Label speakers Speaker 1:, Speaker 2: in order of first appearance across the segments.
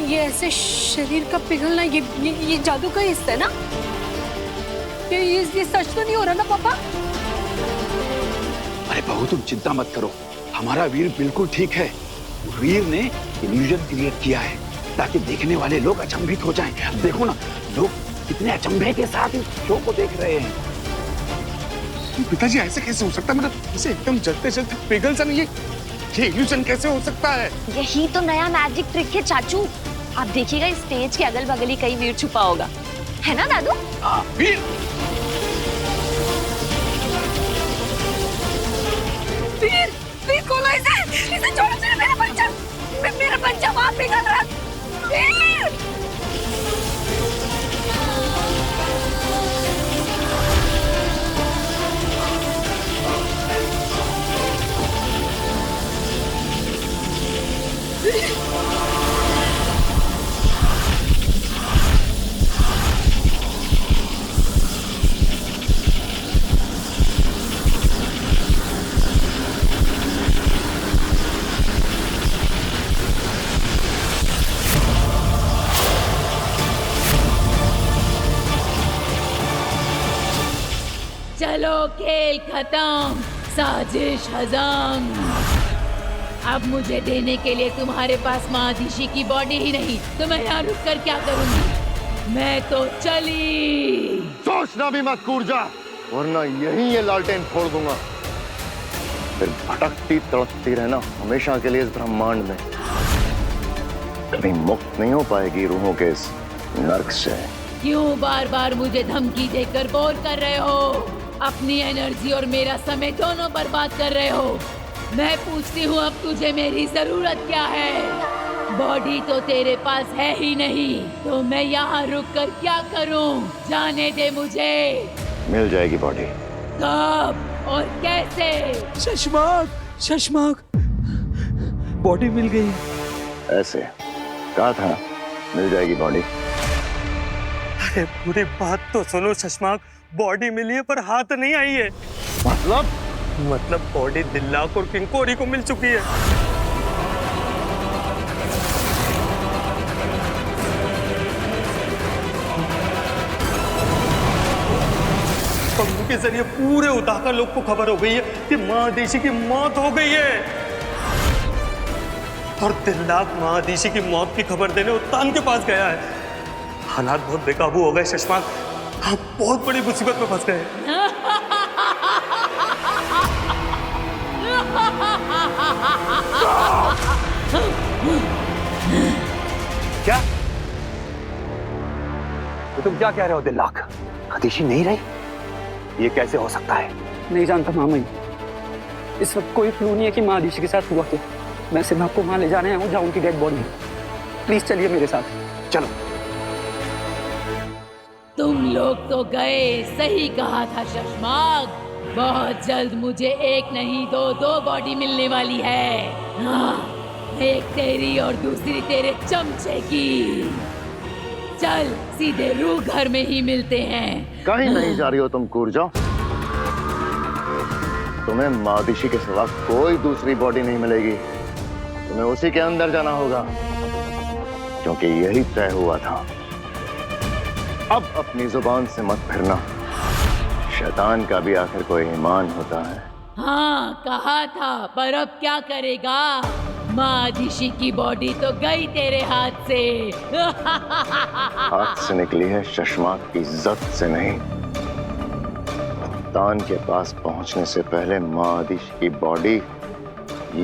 Speaker 1: ये ऐसे शरीर का पिघलना, ये जादू का हिस्सा है ना? ये सच तो नहीं हो रहा ना पापा?
Speaker 2: अरे बहू तुम चिंता मत करो, हमारा वीर बिल्कुल ठीक है। वीर ने इल्यूजन क्रिएट किया है ताकि देखने वाले लोग अचंभित हो जाएं। अब देखो ना, लोग कितने अचंभे के साथ इस शो को देख रहे हैं।
Speaker 3: पिताजी ऐसे कैसे हो सकता है? मतलब इसे एकदम जलते जलते पिघल सा नहीं, ये इल्यूजन कैसे हो सकता है?
Speaker 4: यही तो नया मैजिक ट्रिक है चाचू। आप देखिएगा इस स्टेज के अगल बगल ही कहीं वीर छुपा होगा, है ना दादू?
Speaker 3: वीर
Speaker 1: वीर खोलो इसे छोड़ो, मेरा बच्चा वहां पिघल रहा है। वीर!
Speaker 5: चलो खेल खत्म, साजिश हजम। अब मुझे देने के लिए तुम्हारे पास महादिशी की बॉडी ही नहीं तो मैं यहाँ रुक कर क्या करूंगी? मैं तो चली।
Speaker 6: सोचना भी मत कूद जा, वरना यहीं ये लालटेन फोड़ दूंगा। फिर भटकती तड़पती रहना हमेशा के लिए इस ब्रह्मांड में। कभी मुक्त नहीं हो पाएगी रूहों के इस नर्क से।
Speaker 5: क्यों बार बार मुझे धमकी देकर बोर कर रहे हो? अपनी एनर्जी और मेरा समय दोनों बर्बाद कर रहे हो। मैं पूछती हूँ अब तुझे मेरी जरूरत क्या है? बॉडी तो तेरे पास है ही नहीं, तो मैं यहाँ रुक कर क्या करूँ? जाने दे मुझे।
Speaker 6: मिल जाएगी बॉडी।
Speaker 5: कब और कैसे?
Speaker 2: शशमाक बॉडी मिल गई।
Speaker 6: ऐसे कहा था, मिल जाएगी बॉडी।
Speaker 3: अरे पूरी बात तो सुनो शशमाक, बॉडी मिली है पर हाथ नहीं आई है। मतलब बॉडी दिल्लाक और किंकोरी को मिल चुकी है। पंखों के जरिए पूरे उताका लोग को खबर हो गई है कि महादेशी की मौत हो गई है। और दिल्लाक महादेशी की मौत की खबर देने उत्तान के पास गया है। हालात बहुत बेकाबू हो गए शशमाक, आप बहुत बड़ी मुसीबत में फंस गए।
Speaker 2: क्या तो तुम क्या कह रहे हो दिल्लाक? हतीशी नहीं रही? ये कैसे हो सकता है?
Speaker 7: नहीं जानता मामा जी, इस वक्त कोई क्लू नहीं है कि महादिशी के साथ हुआ क्या। मैं सिर्फ आपको वहां ले जाने आया हूँ जहाँ उनकी डेड बॉडी है। प्लीज चलिए मेरे साथ।
Speaker 2: चलो।
Speaker 5: तुम लोग तो गए, सही कहा था शशमाक। बहुत जल्द मुझे एक नहीं दो बॉडी मिलने वाली है। हाँ, एक तेरी और दूसरी तेरे चमचे की। चल सीधे रूह घर में ही मिलते हैं।
Speaker 6: कहीं नहीं जा रही हो तुम, कूद जाओ। तुम्हें महादिशी के सिवा कोई दूसरी बॉडी नहीं मिलेगी। तुम्हें उसी के अंदर जाना होगा, क्योंकि यही तय हुआ था। अब अपनी जुबान से मत फिरना। शैतान का भी आखिर कोई ईमान होता है।
Speaker 5: हाँ कहा था, पर अब क्या करेगा? महादिशी की बॉडी तो गई तेरे हाथ से।
Speaker 6: हाथ से निकली है शशमाक की इज्जत से नहीं। तान के पास पहुंचने से पहले महादिशी की बॉडी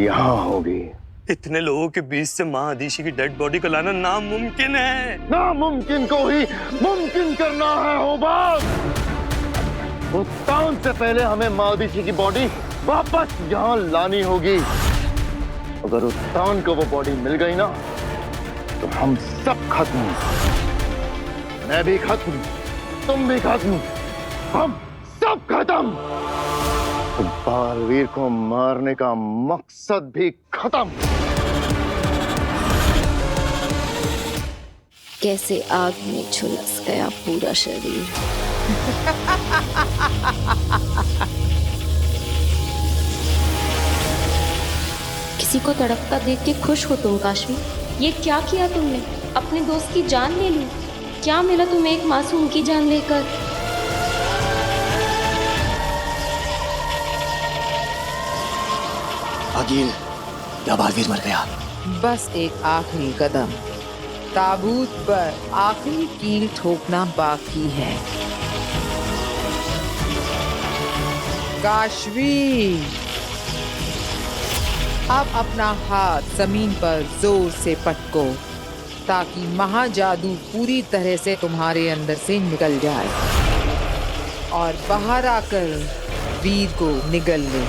Speaker 6: यहाँ होगी।
Speaker 3: इतने लोगों के बीच से महादिशी की डेड बॉडी को लाना नामुमकिन है।
Speaker 6: नामुमकिन को ही मुमकिन करना है होबाज। उत्तान से पहले हमें महादिशी की बॉडी वापस यहाँ लानी होगी। अगर उत्तान को वो बॉडी मिल गई ना, तो हम सब खत्म। मैं भी खत्म, तुम भी खत्म, हम सब खत्म। तो बालवीर को मारने का मकसद भी खत्म।
Speaker 4: कैसे आग में झुलस गया पूरा शरीर। किसी को तड़पता देख के खुश हो तुम काश्मी? ये क्या किया तुमने? अपने दोस्त की जान ले ली। क्या मिला तुम्हें एक मासूम की जान लेकर?
Speaker 8: अकील, या बालवीर मर गया?
Speaker 9: बस एक आखिरी कदम, ताबूत पर आखिरी कील ठोकना बाकी है। काशवी, अब अपना हाथ जमीन पर जोर से पटको ताकि महाजादू पूरी तरह से तुम्हारे अंदर से निकल जाए और बाहर आकर वीर को निगल ले।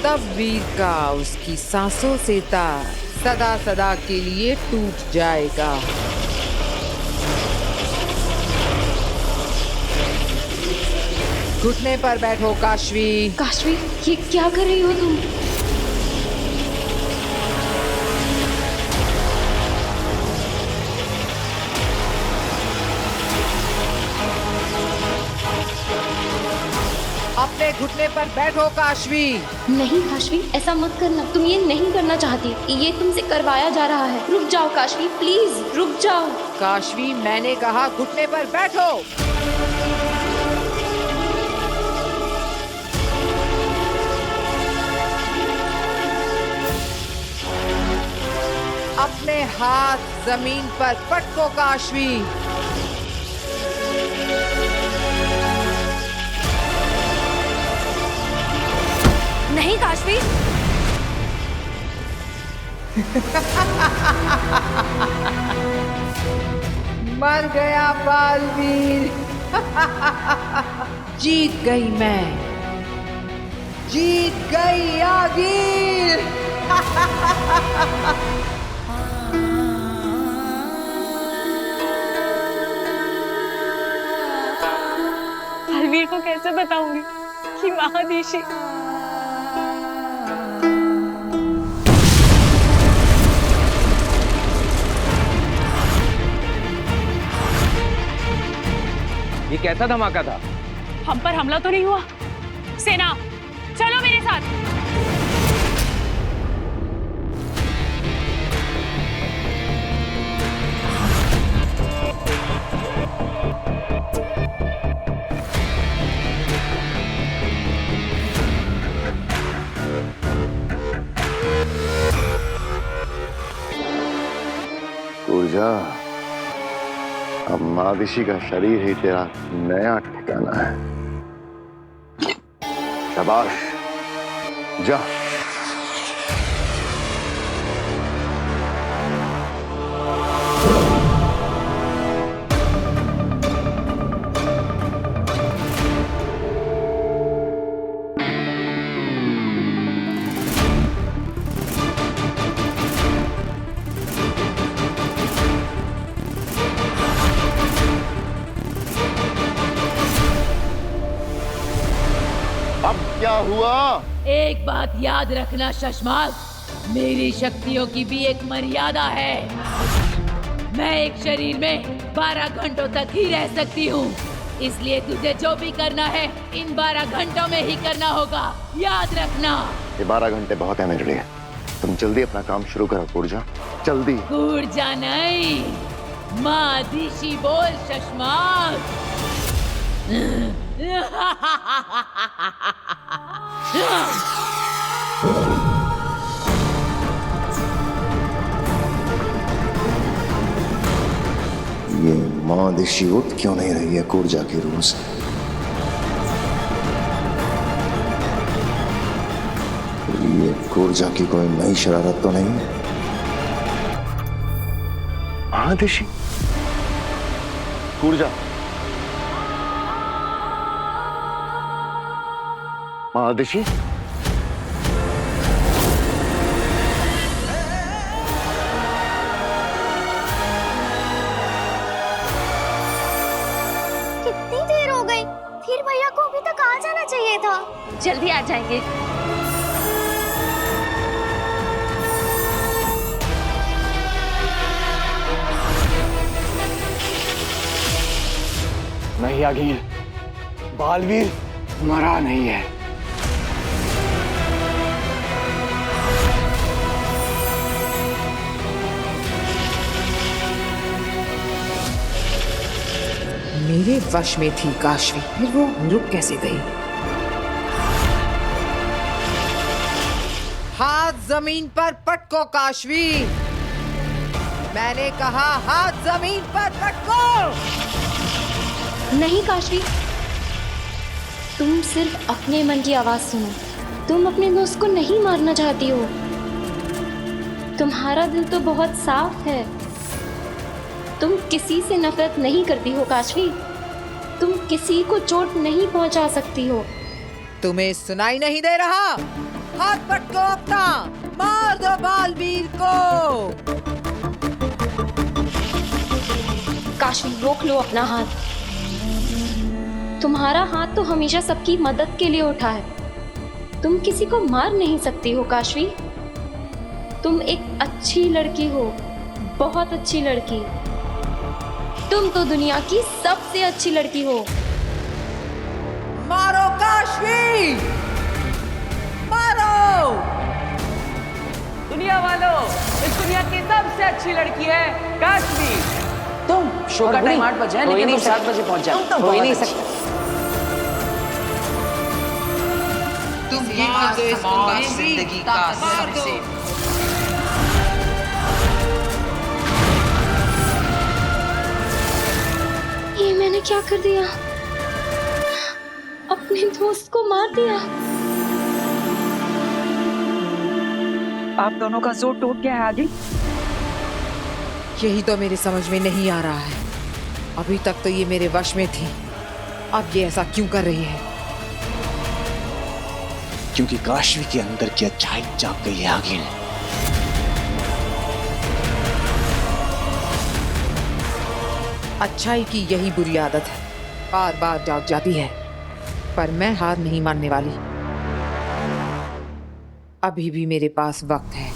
Speaker 9: तब वीर का उसकी सांसों से तार सदा सदा के लिए टूट जाएगा। घुटने पर बैठो काशवी।
Speaker 4: काशवी, ये क्या कर रही हो तुम?
Speaker 9: अपने घुटने पर बैठो काशवी।
Speaker 4: नहीं काशवी, ऐसा मत करना। तुम ये नहीं करना चाहती, ये तुमसे करवाया जा रहा है। रुक जाओ काशवी, प्लीज रुक जाओ।
Speaker 9: काशवी, मैंने कहा घुटने पर बैठो। अपने हाथ जमीन पर पटको काशवी।
Speaker 1: नहीं काशवी।
Speaker 9: मर गया बालवीर। जीत गई मैं, जीत गई आगीर।
Speaker 1: बलवीर को कैसे बताऊंगी कि महादिशी
Speaker 7: ये कैसा धमाका था?
Speaker 1: हम पर हमला तो नहीं हुआ? सेना, चलो मेरे साथ।
Speaker 6: ऊर्जा, अब महादिशी का शरीर ही तेरा नया ठिकाना है। शाबाश, जा। अब क्या हुआ?
Speaker 5: एक बात याद रखना शशमाल, मेरी शक्तियों की भी एक मर्यादा है। मैं एक शरीर में 12 घंटों तक ही रह सकती हूँ, इसलिए तुझे जो भी करना है इन 12 घंटों में ही करना होगा, याद रखना।
Speaker 6: ये 12 घंटे बहुत है मेरे लिए। तुम जल्दी अपना काम शुरू करो ऊर्जा, जल्दी।
Speaker 5: ऊर्जा नहीं, महादिशी बोल शशमाल।
Speaker 6: ये महादिशी उठ क्यों नहीं रही है ऊर्जा की रूह से? ये ऊर्जा की कोई नई शरारत तो नहीं है? महादिशी, ऊर्जा, महादिशी,
Speaker 4: कितनी देर हो गई? फिर भैया को अभी तक आ जाना चाहिए था। जल्दी आ जाएंगे।
Speaker 2: नहीं अखिल, बालवीर मरा नहीं है।
Speaker 9: मेरे वश में थी काशवी, फिर वो रुक कैसे गई? हाथ जमीन पर पटको काशवी, मैंने कहा हाथ जमीन पर पटको।
Speaker 4: नहीं काशवी, तुम सिर्फ अपने मन की आवाज सुनो। तुम अपने दोस्त को नहीं मारना चाहती हो। तुम्हारा दिल तो बहुत साफ है। तुम किसी से नफरत नहीं करती हो काशवी। तुम किसी को चोट नहीं पहुंचा सकती हो।
Speaker 9: तुम्हें सुनाई नहीं दे रहा? हाथ पटको अपना, मार दो बालवीर को।
Speaker 4: काशवी रोक लो अपना हाथ। तुम्हारा हाथ तो हमेशा सबकी मदद के लिए उठा है। तुम किसी को मार नहीं सकती हो काशवी। तुम एक अच्छी लड़की हो, बहुत अच्छी लड़की। तुम तो दुनिया की सबसे अच्छी लड़की हो।
Speaker 9: मारो काशवी, मारो।
Speaker 10: दुनिया वालों, इस दुनिया की सबसे अच्छी लड़की है काशवी।
Speaker 11: तुम शो का टाइम 8 बजे है, लेकिन तुम 7 बजे पहुंच जाओ।
Speaker 10: तुम
Speaker 11: हो ही नहीं सकता।
Speaker 9: तुम ये मार दो इसको काशवी, मार दो।
Speaker 4: ये मैंने क्या कर दिया? अपने दोस्त को मार दिया।
Speaker 11: आप दोनों का जोर टूट गया है आदि।
Speaker 9: यही तो मेरे समझ में नहीं आ रहा है। अभी तक तो ये मेरे वश में थी, अब ये ऐसा क्यों कर रही है?
Speaker 8: क्योंकि काशवी के अंदर की अच्छाई जाग गई है आगिल।
Speaker 9: अच्छाई की यही बुरी आदत है, बार बार जाग जाती है। पर मैं हार नहीं मानने वाली। अभी भी मेरे पास वक्त है।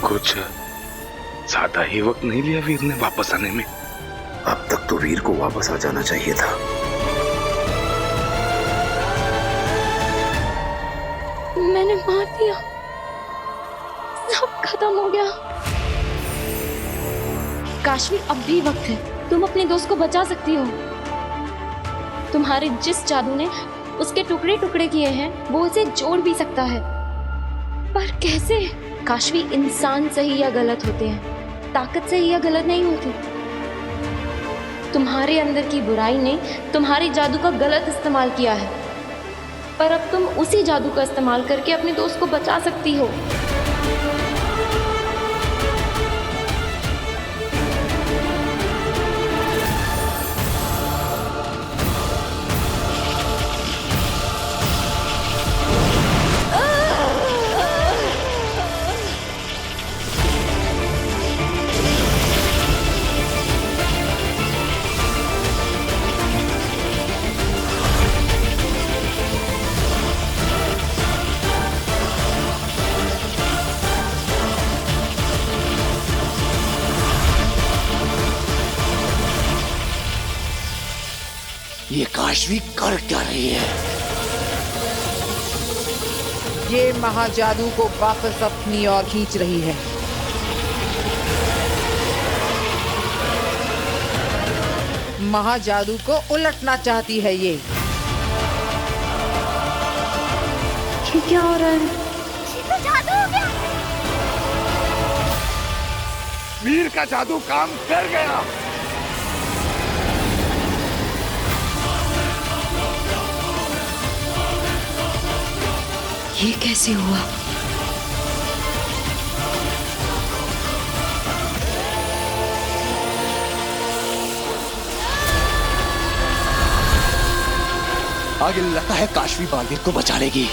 Speaker 12: कुछ ज्यादा ही वक्त नहीं लिया वीर ने वापस आने में।
Speaker 2: अब तक तो वीर को वापस आ जाना चाहिए था।
Speaker 4: मैंने मार दिया, सब खत्म हो गया। काशवी, अब भी वक्त है। तुम अपने दोस्त को बचा सकती हो। तुम्हारे जिस जादू ने उसके टुकड़े टुकड़े किए हैं, वो उसे जोड़ भी सकता है। पर कैसे? काशवी, इंसान सही या गलत होते हैं, ताकत सही या गलत नहीं होती। तुम्हारे अंदर की बुराई ने तुम्हारे जादू का गलत इस्तेमाल किया है, पर अब तुम उसी जादू का इस्तेमाल करके अपने दोस्त को बचा सकती हो।
Speaker 8: ये काशवी कर क्या रही है?
Speaker 9: ये महाजादू को वापस अपनी ओर खींच रही है। महाजादू को उलटना चाहती है ये।
Speaker 4: क्या हो रहा है?
Speaker 1: तो जादू हो गया।
Speaker 2: वीर का जादू काम कर गया।
Speaker 1: ये कैसे हुआ?
Speaker 8: आगे लगता है काशवी बालवीर को बचा लेगी।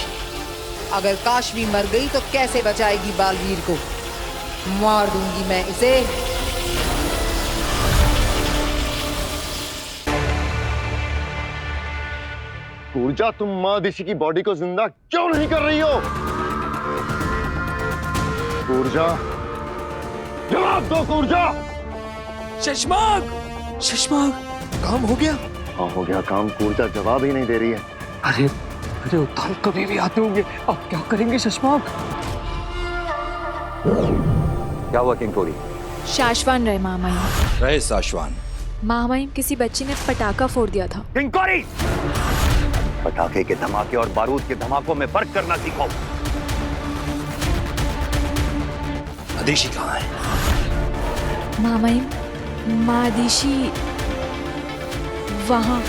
Speaker 9: अगर काशवी मर गई तो कैसे बचाएगी बालवीर को? मार दूंगी मैं इसे।
Speaker 6: ऊर्जा, तुम माँ दिशी की बॉडी को जिंदा क्यों नहीं कर रही हो? ऊर्जा, जवाब दो ऊर्जा।
Speaker 8: शशमाग, शशमाग, काम हो गया?
Speaker 6: हाँ हो गया काम। ऊर्जा जवाब ही नहीं दे रही है।
Speaker 7: अरे अरे उत्थान कभी भी आते होंगे, अब क्या करेंगे शशमाग?
Speaker 13: क्या हुआ किंकोरी?
Speaker 14: शाश्वान रहे मामा।
Speaker 13: रहे साशवान, महामहिम, किसी बच्ची ने पटाखा फोड़ दिया था।
Speaker 2: किंकोरी! पटाखे के धमाके और बारूद के धमाकों में फर्क करना सीखो।
Speaker 8: अदिशि कहाँ है?
Speaker 13: महामहिम, माँ अदिशि वहाँ।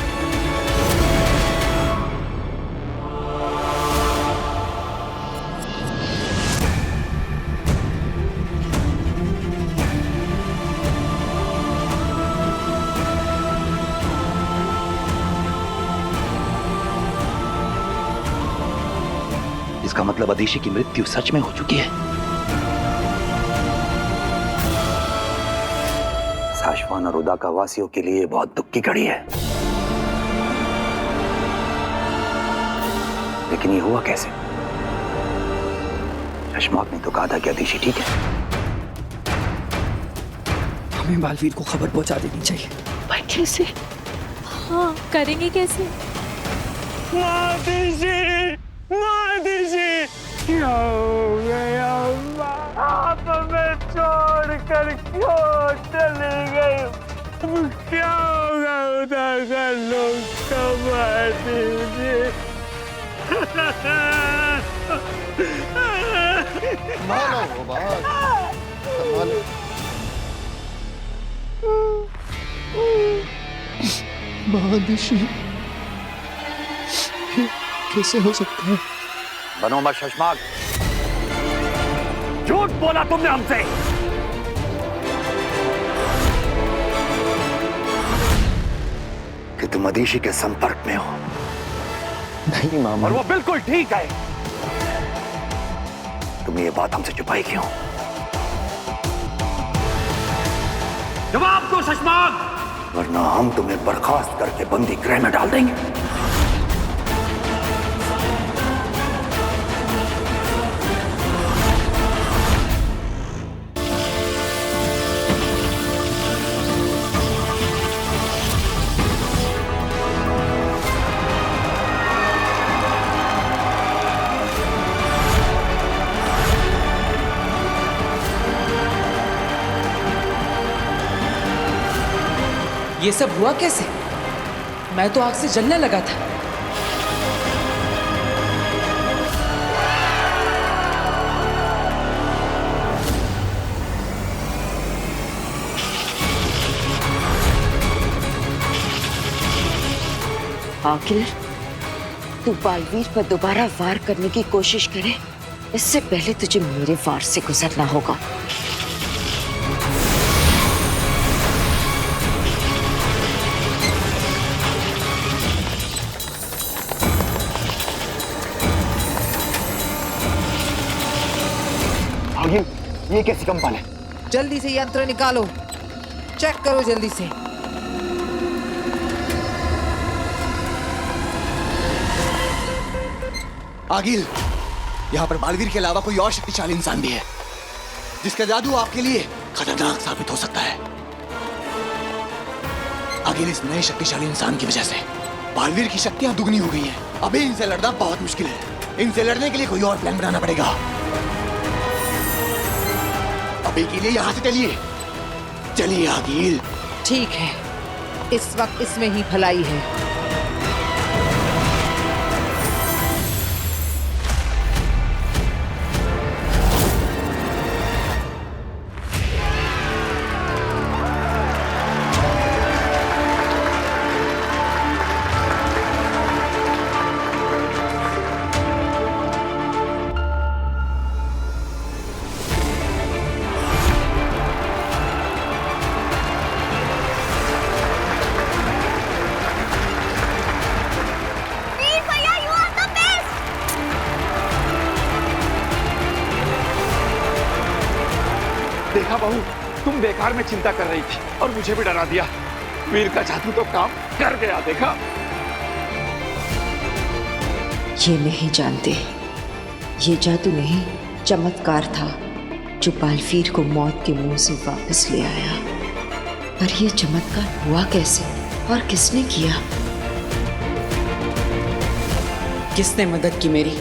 Speaker 2: इसका मतलब अदिशि की मृत्यु सच में हो चुकी है। साशवान और उदाका वासियों के लिए बहुत दुख की घड़ी है। लेकिन ये हुआ कैसे? शशमाक ने तो कहा था कि अदिशि ठीक है।
Speaker 7: हमें बालवीर को खबर पहुंचा देनी चाहिए।
Speaker 13: पर कैसे? हाँ, करेंगे कैसे?
Speaker 3: क्या हो गया? आप हमें छोड़कर क्यों चली गई? क्या होगा उदाका लोग का मार दीजिए।
Speaker 6: संभालो वो बात, संभालो।
Speaker 8: महादिशी, कैसे हो सकता है?
Speaker 2: बनो मत शशमाक, झूठ बोला तुमने हमसे। कि तुम अदिशि के संपर्क में हो।
Speaker 8: नहीं मामा।
Speaker 2: और वो बिल्कुल ठीक है। तुम ये बात हमसे छुपाई क्यों? जवाब दो शशमाक, वरना हम तुम्हें बर्खास्त करके बंदी गृह में डाल देंगे।
Speaker 11: ये सब हुआ कैसे? मैं तो आग से जलने लगा था।
Speaker 14: आखिर तू बालवीर पर दोबारा वार करने की कोशिश करे, इससे पहले तुझे मेरे वार से गुजरना होगा।
Speaker 2: ये कैसी कंपन है?
Speaker 9: जल्दी से यंत्र निकालो, चेक करो जल्दी से।
Speaker 8: आगिल, यहाँ पर बालवीर के अलावा कोई और शक्तिशाली इंसान भी है जिसका जादू आपके लिए खतरनाक साबित हो सकता है। आगिल, इस नए शक्तिशाली इंसान की वजह से बालवीर की शक्तियां दुगनी हो गई हैं। अभी इनसे लड़ना बहुत मुश्किल है। इनसे लड़ने के लिए कोई और प्लान बनाना पड़ेगा। अभी के लिए यहाँ से चलिए। चलिए आगिल।
Speaker 9: ठीक है, इस वक्त इसमें ही भलाई है।
Speaker 2: देखा बहू, तुम बेकार में चिंता कर रही थी और मुझे भी डरा दिया। वीर का जादू तो काम कर गया। देखा?
Speaker 14: ये नहीं जानते, ये जादू नहीं, चमत्कार था जो बालवीर को मौत के मुंह से वापस ले आया। पर ये चमत्कार हुआ कैसे और किसने किया?
Speaker 11: किसने मदद की मेरी?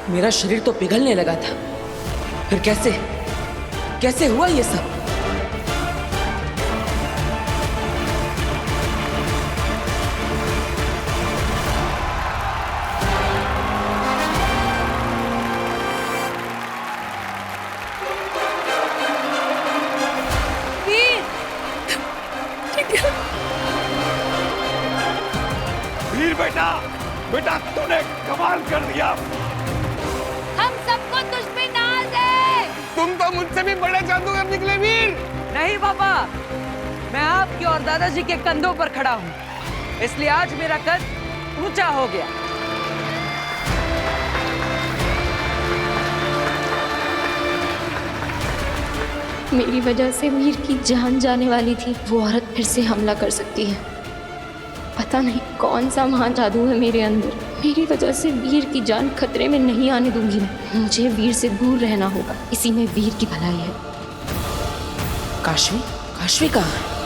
Speaker 11: मेरा शरीर तो पिघलने लगा था। फिर कैसे हुआ ये सब?
Speaker 12: कमाल कर दिया।
Speaker 5: हम सबको तुझ पे नाज है।
Speaker 10: तुम तो मुझसे भी बड़े जादूगर निकले वीर। नहीं पापा, मैं आपके और दादाजी के कंधों पर खड़ा हूँ, इसलिए आज मेरा कद ऊंचा हो गया।
Speaker 4: मेरी वजह से वीर की जान जाने वाली थी। वो औरत फिर से हमला कर सकती है। पता नहीं कौन सा महान जादू है मेरे अंदर। मेरी वजह से वीर की जान खतरे में नहीं आने दूंगी मैं। मुझे वीर से दूर रहना होगा, इसी में वीर की भलाई है।
Speaker 11: काशवी, काशवी कहाँ है?